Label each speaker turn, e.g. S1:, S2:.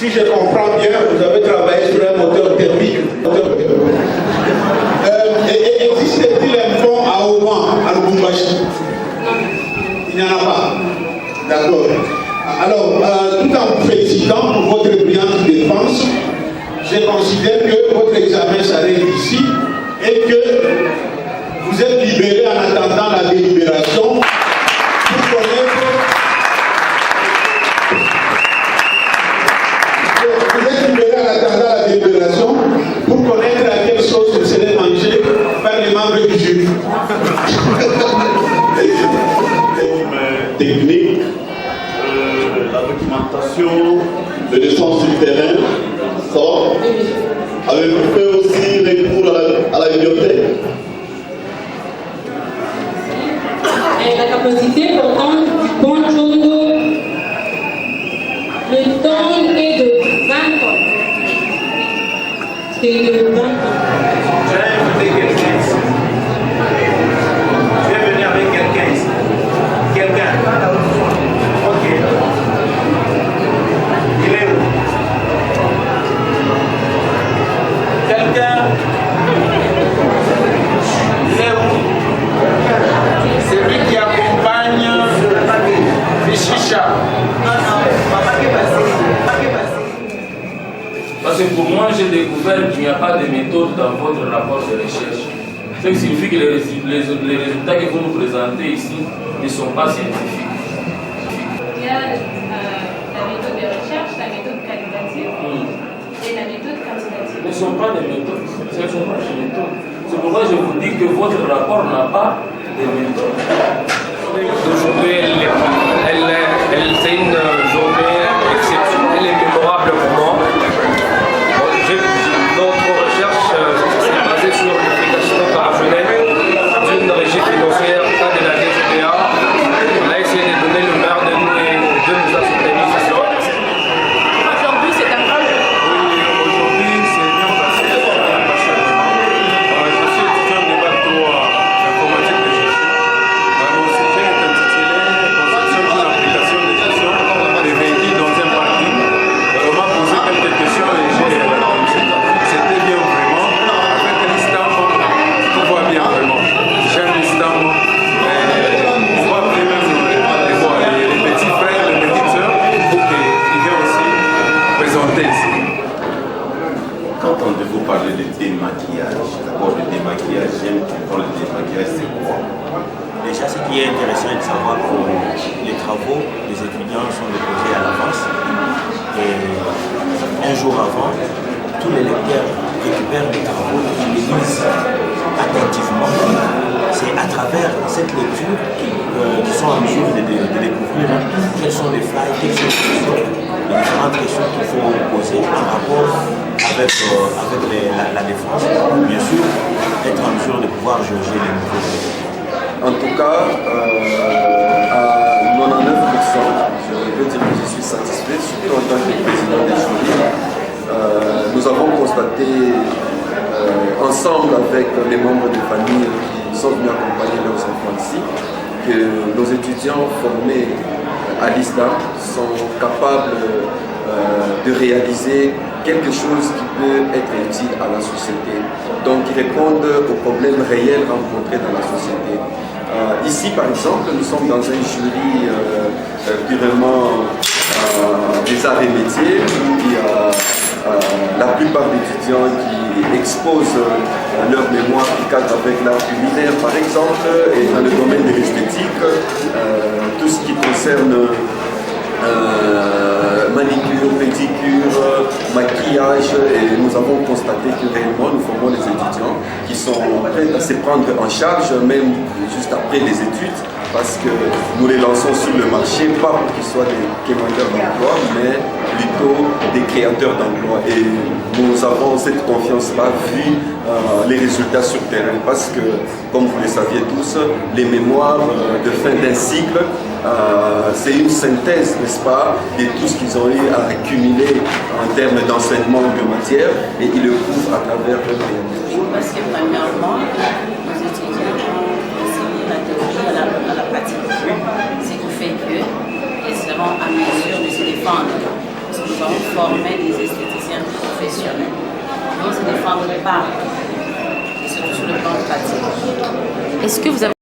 S1: Si je comprends bien, vous avez travaillé sur un moteur thermique. Existe-t-il un pont à Oman, à Lubumbashi? Il n'y en a pas. D'accord. Alors, tout en vous félicitant pour votre brillante défense, je considère que votre examen s'arrête ici et que vous êtes libéré en attendant la délibération pour connaître. Vous êtes libéré en attendant la délibération pour connaître à quelle sauce vous serez mangé par les membres du jury.
S2: Technique, la documentation, de l'essence du terrain, sort. Avez-vous fait aussi recours à la bibliothèque?
S3: Et la capacité portante du pont Chongo, le temps est de 20 ans. C'est de 20 ans.
S4: J'ai invité quelqu'un ici. Je vais venir avec quelqu'un ici. Quelqu'un. Ok. Il est où? Quelqu'un. Il est où? C'est lui qui accompagne Fichicha. Parce que pour moi, j'ai découvert qu'il n'y a pas de méthode dans votre rapport de recherche. Ce qui signifie que les résultats que vous nous présentez ici ne sont pas scientifiques.
S5: Il y a la méthode de recherche, la méthode qualitative et la méthode quantitative.
S4: Ce ne sont pas des méthodes. Ce ne sont pas des méthodes. C'est pourquoi je vous dis que votre rapport n'a pas de méthode.
S6: Aujourd'hui, c'est une journée exceptionnelle et mémorable pour moi. Notre recherche s'est basée sur l'application opérationnelle d'une régie financière de la DGDA. On a essayé de donner le meilleur de nous et Dieu nous a soutenus ce soir.
S5: Aujourd'hui, c'est un grand jour.
S7: Oui, aujourd'hui, c'est bien passé. Je suis étudiant de bac 3 informatique de gestion. Mon sujet est intitulé Conception d'une application de gestion des véhicules dans un parking. On m'a posé quelques questions et j'ai répondu. C'était bien vraiment. Avec un stamp, tout va bien vraiment. J'ai un stamp. On va appeler même les petits frères, les petites sœurs pour qu'ils viennent aussi présenter ici.
S8: Quand entendez-vous parler de démaquillage? D'abord, le démaquillage, j'aime comprendre le démaquillage, c'est quoi?
S9: Déjà, ce qui est intéressant est de savoir que les travaux des étudiants sont déposés à l'avance. Et un jour avant, tous les lecteurs récupèrent les travaux et les lisent attentivement. C'est à travers cette lecture qu'ils sont en mesure de découvrir quels sont les failles, quelles sont les différentes questions qu'il faut poser en rapport avec la défense. Bien sûr, être en mesure de pouvoir jauger les nouveaux.
S10: En tout cas, à 99%, je peux dire que je suis satisfait, surtout en tant que président des jurys. Nous avons constaté ensemble avec les membres de famille qui sont venus accompagner leurs enfants ici, que nos étudiants formés à l'ISDA sont capables de réaliser quelque chose qui peut être utile à la société. Donc ils répondent aux problèmes réels rencontrés dans la société. Ici par exemple, nous sommes dans un jury purement des arts et métiers où il y a la plupart d'étudiants qui exposent leur mémoire qui cadre avec l'art culinaire par exemple, et dans le domaine de l'esthétique, tout ce qui concerne manicure, pédicure, maquillage, et nous avons constaté que réellement nous formons des étudiants qui sont prêts à se prendre en charge même juste après les études, parce que nous les lançons sur le marché, pas pour qu'ils soient des quémandeurs d'emploi, mais plutôt des créateurs d'emplois. Et nous avons cette confiance-là vu les résultats sur terrain, parce que, comme vous le saviez tous, les mémoires de fin d'un cycle, c'est une synthèse, n'est-ce pas, de tout ce qu'ils ont eu à accumuler en termes d'enseignement de matière, et ils le couvrent à travers leur réalité.
S11: Parce que premièrement, nos étudiants ont enseigné la théorie à la pratique. Ce qui fait qu'ils seront en mesure de se défendre. Parce que nous avons former des esthéticiens professionnels. Donc, c'est des femmes de part, et surtout sur le plan pratique.
S12: Est-ce que vous avez